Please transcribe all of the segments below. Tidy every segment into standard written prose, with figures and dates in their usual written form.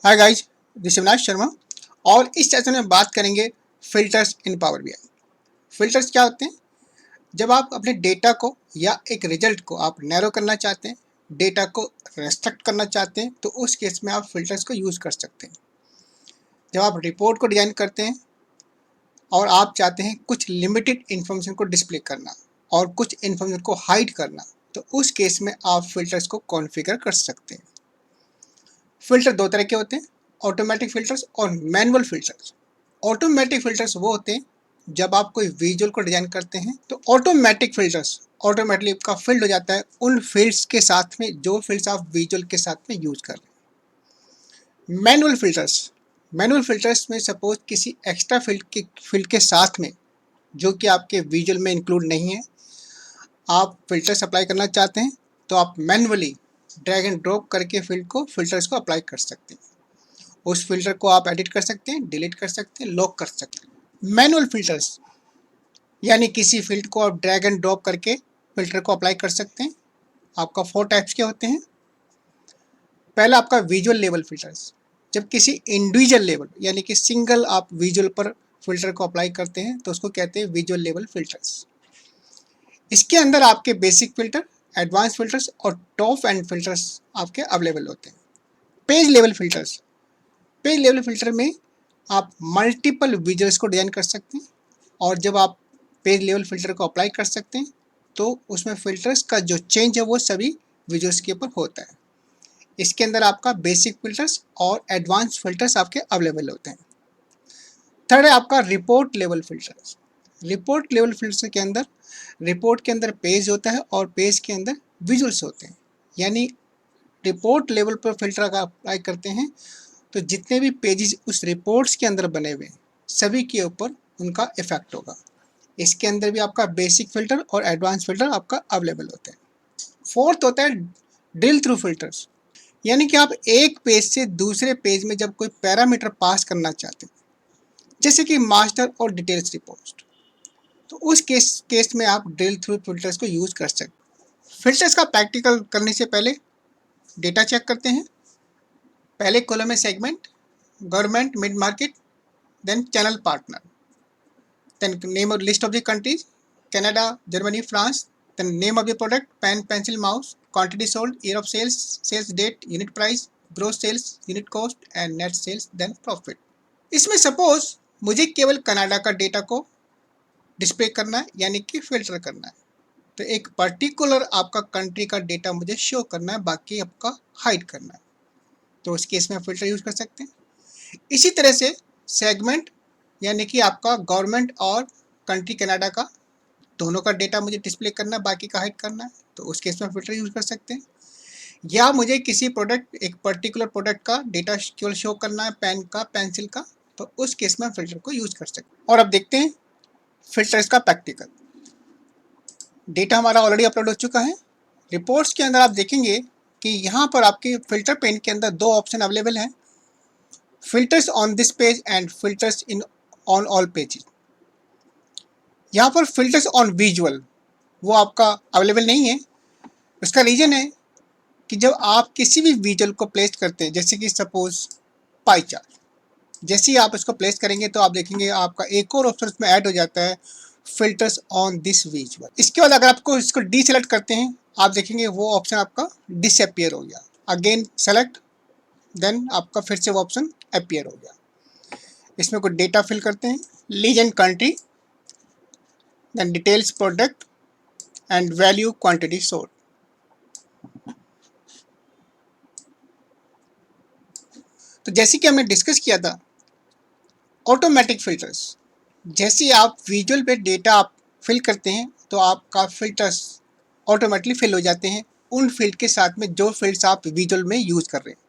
Hi guys, this is Avinash Sharma और इस session में बात करेंगे filters in power BI. Filters क्या होते हैं? जब आप अपने डेटा को या एक रिजल्ट को आप नैरो करना चाहते हैं, डेटा को रेस्ट्रिक्ट करना चाहते हैं, तो उस केस में आप फिल्टर्स को यूज़ कर सकते हैं। जब आप रिपोर्ट को डिज़ाइन करते हैं और आप चाहते हैं कुछ लिमिटेड इन्फॉर्मेशन को डिस्प्ले करना और कुछ इन्फॉर्मेशन को हाइड करना, तो उस केस में आप फिल्टर्स को कॉन्फ़िगर कर सकते हैं। फिल्टर दो तरह के होते हैं, ऑटोमेटिक फिल्टर्स और मैनुअल फिल्टर्स। ऑटोमेटिक फिल्टर्स वो होते हैं जब आप कोई विजुअल को डिजाइन करते हैं तो ऑटोमेटिक फिल्टर्स ऑटोमेटिकली आपका फिल्ड हो जाता है उन फील्ड्स के साथ में जो फील्ड्स आप विजुअल के साथ में यूज कर रहे हैं। मैनुअल फिल्टर्स में सपोज किसी एक्स्ट्रा फील्ड के साथ में जो कि आपके विजुअल में इंक्लूड नहीं है, आप फिल्टर्स अप्लाई करना चाहते हैं तो आप मैनुअली ड्रैग एंड ड्रॉप करके फिल्टर्स को अप्लाई कर सकते हैं। उस फिल्टर को आप एडिट कर सकते हैं, डिलीट कर सकते हैं, लॉक कर सकते हैं। मैनुअल फिल्टर्स यानी किसी फील्ड को आप ड्रैग एंड ड्रॉप करके फिल्टर को अप्लाई कर सकते हैं। आपका 4 टाइप्स के होते हैं। पहला आपका विजुअल लेवल फिल्टर्स, जब किसी इंडिविजुअल लेवल यानी कि सिंगल आप विजुअल पर फिल्टर को अप्लाई करते हैं तो उसको कहते हैं विजुअल लेवल फिल्टर्स। इसके अंदर आपके बेसिक फिल्टर, एडवांस फिल्टर्स और टॉप एंड फिल्टर्स आपके अवेलेबल होते हैं। Page level filters, page level filter में आप मल्टीपल विजुअल्स को डिजाइन कर सकते हैं और जब आप पेज लेवल फिल्टर को अप्लाई कर सकते हैं तो उसमें फिल्टर्स का जो चेंज है वो सभी विजुअल्स के ऊपर होता है। इसके अंदर आपका बेसिक फिल्टर्स और एडवांस फिल्टर्स आपके अवेलेबल होते हैं। थर्ड है आपका report level filters. Report level filter के अंदर रिपोर्ट के अंदर पेज होता है और पेज के अंदर विजुअल्स होते हैं। यानी रिपोर्ट लेवल पर फिल्टर का अप्लाई करते हैं तो जितने भी पेजेस उस रिपोर्ट्स के अंदर बने हुए सभी के ऊपर उनका इफेक्ट होगा। इसके अंदर भी आपका बेसिक फिल्टर और एडवांस फिल्टर आपका अवेलेबल होते हैं। फोर्थ होता है ड्रिल थ्रू फिल्टर्स, यानी कि आप एक पेज से दूसरे पेज में जब कोई पैरामीटर पास करना चाहते हैं जैसे कि मास्टर और डिटेल्स रिपोर्ट, तो उस केस में आप ड्रिल थ्रू फिल्टर्स को यूज कर सकते हैं। फिल्टर्स का प्रैक्टिकल करने से पहले डेटा चेक करते हैं। पहले कॉलम में segment, government, mid market, then channel partner, then name of list of the countries, Canada, Germany, France, then name of the product, pen, pencil, mouse, quantity sold, year of sales, sales date, unit price, gross sales, unit cost and net sales, then profit। इसमें suppose मुझे केवल Canada का data को display करना है यानी कि filter करना है, तो एक पर्टिकुलर आपका कंट्री का डेटा मुझे शो करना है, बाकी आपका हाइड करना है, तो उस केस में फिल्टर यूज कर सकते हैं। इसी तरह से सेगमेंट यानी कि आपका गवर्नमेंट और कंट्री कनाडा का दोनों का डेटा मुझे डिस्प्ले करना है, बाकी का हाइड करना है, तो उस केस में फिल्टर यूज कर सकते हैं। या मुझे किसी प्रोडक्ट, एक पर्टिकुलर प्रोडक्ट का डेटा केवल शो करना है, पेन का, पेंसिल का, तो उस केस में फिल्टर को यूज कर सकते हैं। और अब देखते हैं फिल्टर्स का प्रैक्टिकल। डेटा हमारा ऑलरेडी अपलोड हो चुका है। रिपोर्ट्स के अंदर आप देखेंगे कि यहाँ पर आपके फिल्टर पेन के अंदर दो ऑप्शन अवेलेबल हैं, filters on this page and filters in on all pages. यहाँ पर फिल्टर्स ऑन विजुअल वो आपका अवेलेबल नहीं है। उसका रीज़न है कि जब आप किसी भी विजुअल को प्लेस करते हैं, जैसे कि सपोज पाई चार्ट, जैसे ही आप इसको प्लेस करेंगे तो आप देखेंगे आपका एक और ऑप्शन इसमें ऐड हो जाता है, फिल्टर्स ऑन दिस विजुअल। इसके बाद अगर आपको इसको डीसेलेक्ट करते हैं आप देखेंगे वो ऑप्शन आपका डिसअपियर हो गया। अगेन सेलेक्ट, देन आपका फिर से वो ऑप्शन अपियर हो गया। इसमें कोई डेटा फिल करते हैं, legend country, then details product and value quantity sold। तो जैसे कि हमने डिस्कस किया था ऑटोमेटिक फिल्टर्स, जैसे आप विजुअल पे डेटा आप फिल करते हैं तो आपका फिल्टर्स ऑटोमेटिकली फिल हो जाते हैं उन फील्ड के साथ में जो फील्ड्स आप विजुअल में यूज कर रहे हैं।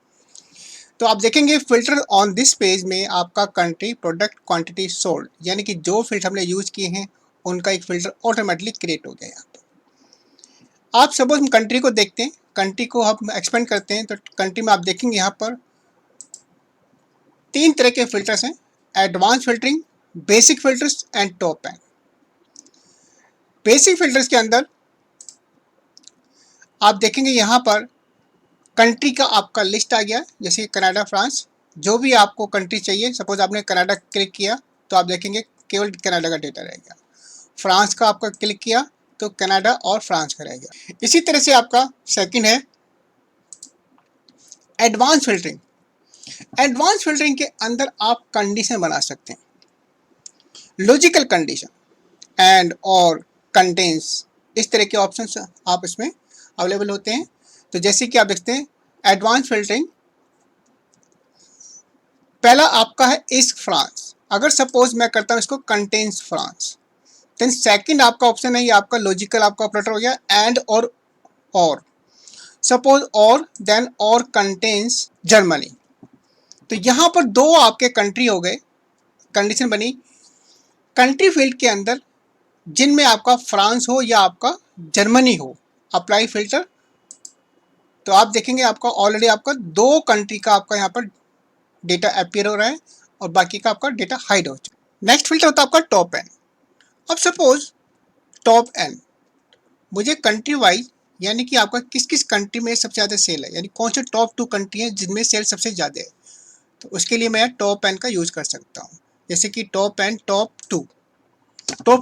तो आप देखेंगे फिल्टर ऑन दिस पेज में आपका कंट्री, प्रोडक्ट, क्वांटिटी, सोल्ड, यानी कि जो फील्ड हमने यूज किए हैं उनका एक फिल्टर ऑटोमेटिकली क्रिएट हो गया। यहाँ पर आप सपोज हम कंट्री को देखते हैं, कंट्री को हम एक्सपेंड करते हैं तो कंट्री में आप देखेंगे यहाँ पर 3 तरह के फिल्टर्स हैं, advance filtering, basic filters and top and. Basic filters के अंदर आप देखेंगे यहाँ पर कंट्री का आपका लिस्ट आ गया, जैसे कनाडा, फ्रांस, जो भी आपको कंट्री चाहिए, सपोज आपने कनाडा क्लिक किया तो आप देखेंगे केवल कनाडा का डेटा रहेगा। फ्रांस का आपका क्लिक किया तो कनाडा और फ्रांस का रहेगा। इसी तरह से आपका सेकंड है एडवांस फिल्टरिंग। एडवांस फिल्टरिंग के अंदर आप कंडीशन बना सकते हैं, लॉजिकल कंडीशन एंड और कंटेंस, इस तरह के ऑप्शंस आप इसमें अवेलेबल होते हैं। तो जैसे कि आप देखते हैं एडवांस फिल्टरिंग, पहला आपका है इस फ्रांस, अगर सपोज मैं करता हूँ इसको कंटेन्स फ्रांस, देन सेकंड आपका ऑप्शन है ये आपका लॉजिकल आपका ऑपरेटर हो गया एंड और सपोज और देन और कंटेन्स जर्मनी। तो यहाँ पर दो आपके कंट्री हो गए, कंडीशन बनी कंट्री फील्ड के अंदर जिनमें आपका फ्रांस हो या आपका जर्मनी हो, अप्लाई फिल्टर। तो आप देखेंगे आपका ऑलरेडी आपका दो कंट्री का आपका यहाँ पर डेटा अपीयर हो रहा है और बाकी का आपका डेटा हाइड हो चुका है। नेक्स्ट फिल्टर होता है आपका टॉप एन। अब सपोज टॉप एन मुझे कंट्री वाइज यानी कि आपका किस किस कंट्री में सबसे ज़्यादा सेल है, यानी कौन से टॉप 2 कंट्री हैं जिनमें सेल सबसे ज़्यादा है, तो उसके लिए मैं टॉप एन का यूज़ कर सकता हूँ। जैसे कि top N top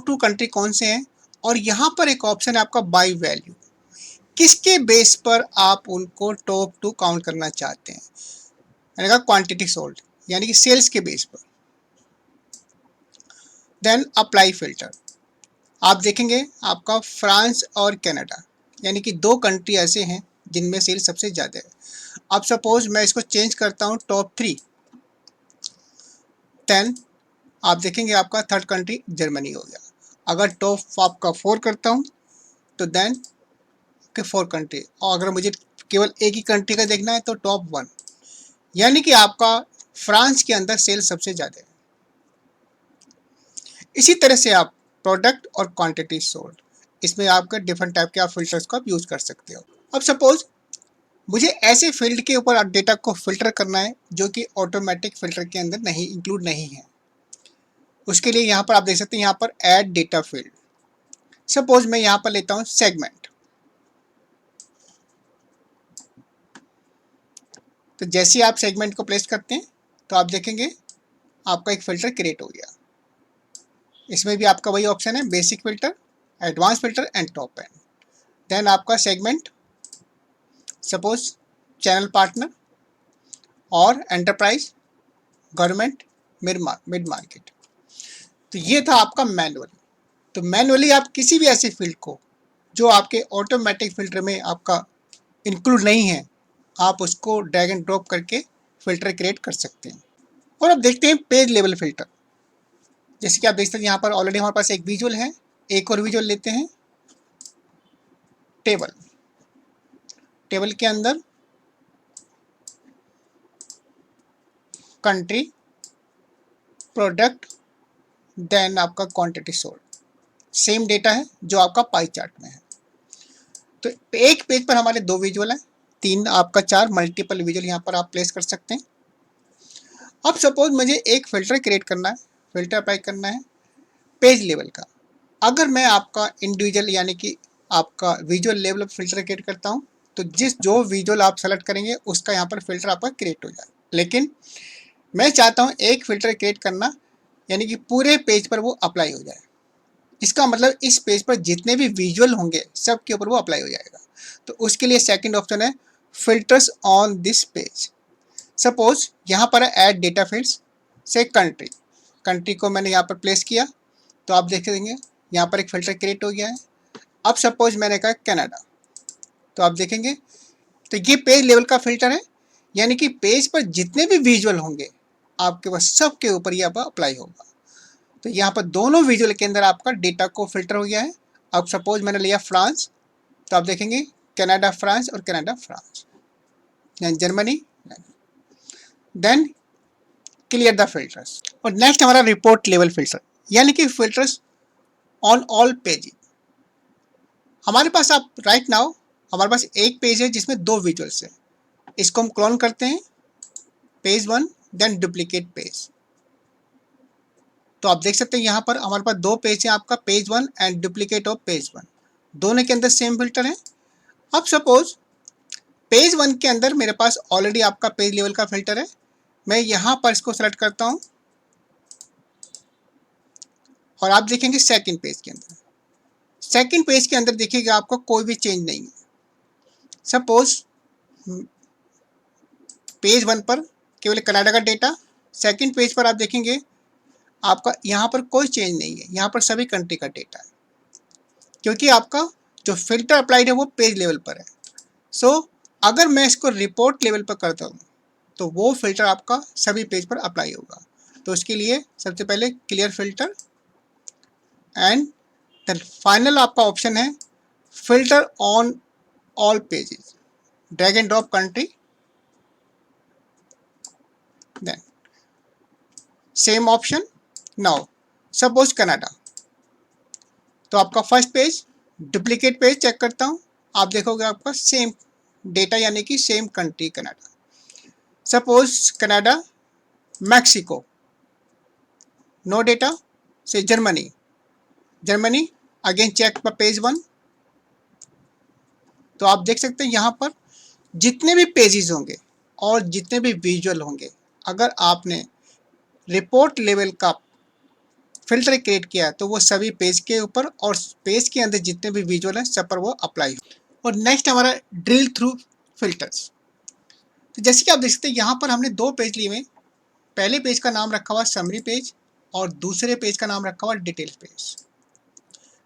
two country कौन से हैं, और यहाँ पर एक ऑप्शन है आपका बाई वैल्यू, किसके बेस पर आप उनको टॉप 2 काउंट करना चाहते हैं, यानी कि क्वांटिटी सोल्ड यानी कि सेल्स के बेस पर। देन अप्लाई फिल्टर, आप देखेंगे आपका फ्रांस और कनाडा यानी कि दो कंट्री ऐसे हैं जिनमें सेल सबसे ज़्यादा है। अब सपोज मैं इसको चेंज करता हूँ टॉप 3, देन आप देखेंगे आपका थर्ड कंट्री जर्मनी हो गया। अगर टॉप आपका 4 करता हूँ तो देन के 4 कंट्री, और अगर मुझे केवल एक ही कंट्री का देखना है तो टॉप 1, यानी कि आपका फ्रांस के अंदर सेल सबसे ज़्यादा है। इसी तरह से आप प्रोडक्ट और क्वांटिटी सोल्ड, इसमें आपका डिफरेंट टाइप के आप फिल्टर्स को आप यूज़ कर सकते हो। अब सपोज मुझे ऐसे फील्ड के ऊपर डेटा को फिल्टर करना है जो कि ऑटोमेटिक फिल्टर के अंदर नहीं इंक्लूड नहीं है, उसके लिए यहाँ पर आप देख सकते हैं यहाँ पर ऐड डेटा फील्ड। सपोज मैं यहाँ पर लेता हूँ सेगमेंट, तो जैसे आप सेगमेंट को प्लेस करते हैं तो आप देखेंगे आपका एक फ़िल्टर क्रिएट हो गया। इसमें भी आपका वही ऑप्शन है basic filter, advance filter and top N. Then आपका सेगमेंट सपोज चैनल पार्टनर और एंटरप्राइज, गवर्नमेंट, मिड मार्केट। तो ये था आपका मैनुअल। तो मैनुअली आप किसी भी ऐसे फील्ड को जो आपके ऑटोमेटिक फ़िल्टर में आपका इंक्लूड नहीं है, आप उसको ड्रैग एंड ड्रॉप करके फ़िल्टर क्रिएट कर सकते हैं। और अब देखते हैं पेज लेवल फ़िल्टर। जैसे कि आप देख सकते हैं यहाँ पर ऑलरेडी हमारे पास एक विजुअल है, एक और विजुअल लेते हैं। टेबल के अंदर कंट्री, प्रोडक्ट, देन आपका क्वांटिटी सोल्ड, सेम डेटा है जो आपका पाई चार्ट में है। तो एक पेज पर हमारे दो विजुअल हैं, 3 आपका 4 मल्टीपल विजुअल यहाँ पर आप प्लेस कर सकते हैं। अब सपोज मुझे एक फ़िल्टर क्रिएट करना है, फ़िल्टर अप्लाई करना है पेज लेवल का। अगर मैं आपका इंडिविजुअल यानी कि आपका विजुअल लेवल फ़िल्टर क्रिएट करता हूँ तो जो विजुअल आप सेलेक्ट करेंगे उसका यहाँ पर फ़िल्टर आपका क्रिएट हो जाए। लेकिन मैं चाहता हूँ एक फ़िल्टर क्रिएट करना यानी कि पूरे पेज पर वो अप्लाई हो जाए। इसका मतलब इस पेज पर जितने भी विजुअल होंगे सब के ऊपर वो अप्लाई हो जाएगा। तो उसके लिए सेकंड ऑप्शन है filters on this page. Suppose यहाँ पर ऐड डेटा फील्ड्स से कंट्री को मैंने यहाँ पर प्लेस किया तो आप देख देंगे यहाँ पर एक फ़िल्टर क्रिएट हो गया है। अब सपोज मैंने कहा कनाडा, तो आप देखेंगे तो ये पेज लेवल का फ़िल्टर है, यानी कि पेज पर जितने भी विजुअल होंगे आपके पास सब के ऊपर ये अब अप्लाई होगा। तो यहाँ पर दोनों विजुअल के अंदर आपका डेटा को फिल्टर हो गया है। अब सपोज मैंने लिया फ्रांस, तो आप देखेंगे कनाडा फ्रांस और Canada France, Germany, then clear the filters. और नेक्स्ट हमारा रिपोर्ट लेवल फिल्टर, यानी कि फिल्टर्स ऑन ऑल पेज। हमारे पास आप राइट नाउ हमारे पास एक पेज है जिसमें दो विजुअल्स है, इसको हम क्लोन करते हैं पेज 1 देन डुप्लीकेट पेज। तो आप देख सकते हैं यहाँ पर हमारे पास दो पेज हैं, आपका page 1 and duplicate of page 1, दोनों के अंदर सेम फिल्टर है। अब सपोज पेज 1 के अंदर मेरे पास ऑलरेडी आपका पेज लेवल का फिल्टर है, मैं यहाँ पर इसको सेलेक्ट करता हूँ और आप देखेंगे सेकंड पेज के अंदर देखिएगा आपको कोई भी चेंज नहीं है। सपोज पेज 1 पर केवल कनाडा का डेटा, सेकंड पेज पर आप देखेंगे आपका यहाँ पर कोई चेंज नहीं है, यहाँ पर सभी कंट्री का डेटा है, क्योंकि आपका जो फिल्टर अप्लाइड है वो पेज लेवल पर है। सो अगर मैं इसको रिपोर्ट लेवल पर करता हूँ तो वो फिल्टर आपका सभी पेज पर अप्लाई होगा। तो उसके लिए सबसे पहले clear filter and then final आपका ऑप्शन है filter on all pages, drag and drop country, then same option. Now suppose Canada, तो आपका first page duplicate page check करता हूँ, आप देखोगे आपका सेम डेटा यानी कि same country Canada. Suppose Canada Mexico, no data, say Germany again check पर पेज 1। तो आप देख सकते हैं यहाँ पर जितने भी पेजेस होंगे और जितने भी विजुअल होंगे, अगर आपने रिपोर्ट लेवल का फिल्टर क्रिएट किया तो वो सभी पेज के ऊपर और पेज के अंदर जितने भी विजुअल हैं सब पर वो अप्लाई हो। और नेक्स्ट हमारा ड्रिल थ्रू फिल्टर्स। तो जैसे कि आप देख सकते हैं यहाँ पर हमने दो पेज लिए हुए, पहले पेज का नाम रखा हुआ समरी पेज और दूसरे पेज का नाम रखा हुआ डिटेल्स पेज।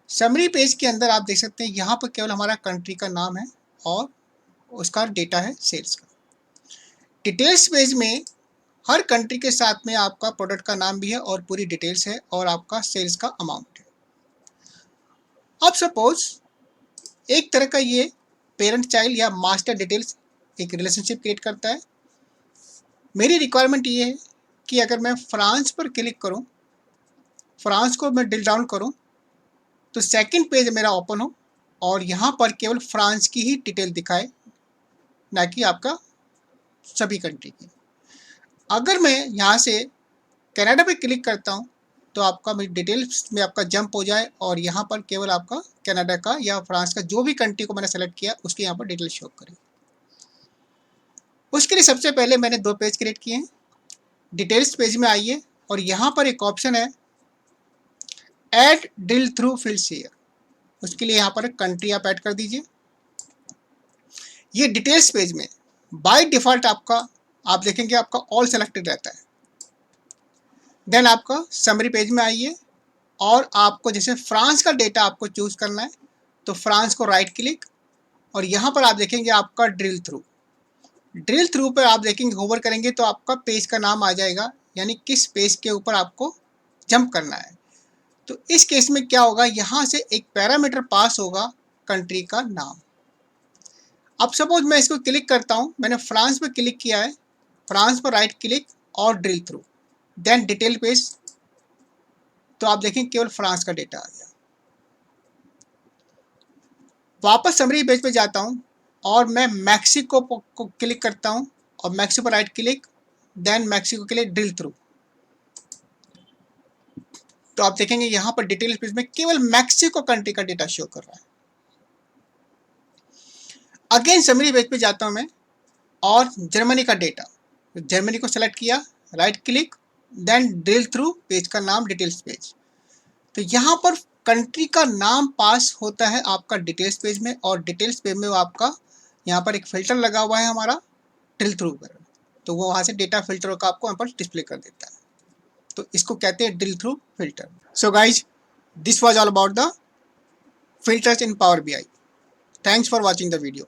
समरी पेज के अंदर आप देख सकते हैं यहाँ पर केवल हमारा कंट्री का नाम है और उसका डेटा है सेल्स का। डिटेल्स पेज में हर कंट्री के साथ में आपका प्रोडक्ट का नाम भी है और पूरी डिटेल्स है और आपका सेल्स का अमाउंट है। अब सपोज एक तरह का ये पेरेंट चाइल्ड या मास्टर डिटेल्स एक रिलेशनशिप क्रिएट करता है। मेरी रिक्वायरमेंट ये है कि अगर मैं फ्रांस पर क्लिक करूं, फ्रांस को मैं ड्रिल डाउन करूं तो सेकंड पेज मेरा ओपन हो और यहाँ पर केवल फ्रांस की ही डिटेल दिखाए, ना कि आपका सभी कंट्री की। अगर मैं यहाँ से कनाडा पे क्लिक करता हूँ तो आपका मेरी डिटेल्स में आपका जंप हो जाए और यहाँ पर केवल आपका कनाडा का या फ्रांस का जो भी कंट्री को मैंने सेलेक्ट किया उसकी यहाँ पर डिटेल शो करे। उसके लिए सबसे पहले मैंने दो पेज क्रिएट किए हैं। डिटेल्स पेज में आइए और यहाँ पर एक ऑप्शन है add drill through fields here, उसके लिए यहाँ पर कंट्री आप ऐड कर दीजिए। ये डिटेल्स पेज में बाय डिफ़ॉल्ट आपका आप देखेंगे आपका ऑल सेलेक्टेड रहता है। देन आपका समरी पेज में आइए और आपको जैसे फ्रांस का डेटा आपको चूज़ करना है तो फ्रांस को राइट क्लिक और यहाँ पर आप देखेंगे आपका ड्रिल थ्रू पर आप देखेंगे होवर करेंगे तो आपका पेज का नाम आ जाएगा, यानी किस पेज के ऊपर आपको जंप करना है। तो इस केस में क्या होगा, यहाँ से एक पैरामीटर पास होगा कंट्री का नाम। अब सपोज मैं इसको क्लिक करता हूँ, मैंने फ्रांस पर क्लिक किया है, फ्रांस पर राइट क्लिक और drill through, then detail page, तो आप देखें केवल फ्रांस का डेटा आ गया। वापस समरी पेज पे जाता हूँ और मैं मैक्सिको को क्लिक करता हूँ और मैक्सिको पर राइट क्लिक, देन मैक्सिको के लिए ड्रिल थ्रू, तो आप देखेंगे यहाँ पर डिटेल पेज में केवल मैक्सिको कंट्री का डेटा शो कर रहा है। अगेन समरी पेज पे जाता हूँ मैं और जर्मनी का डेटा, जर्मनी को सेलेक्ट किया, right click, then drill through, page का नाम डिटेल्स पेज। तो यहाँ पर कंट्री का नाम पास होता है आपका डिटेल्स पेज में और डिटेल्स पेज में वो आपका यहाँ पर एक फिल्टर लगा हुआ है हमारा ड्रिल थ्रू पर, तो वो वहाँ से डेटा फिल्टर का आपको यहाँ पर डिस्प्ले कर देता है। तो इसको कहते हैं drill through filter. So guys, this was all about the filters in Power BI. Thanks for watching the video.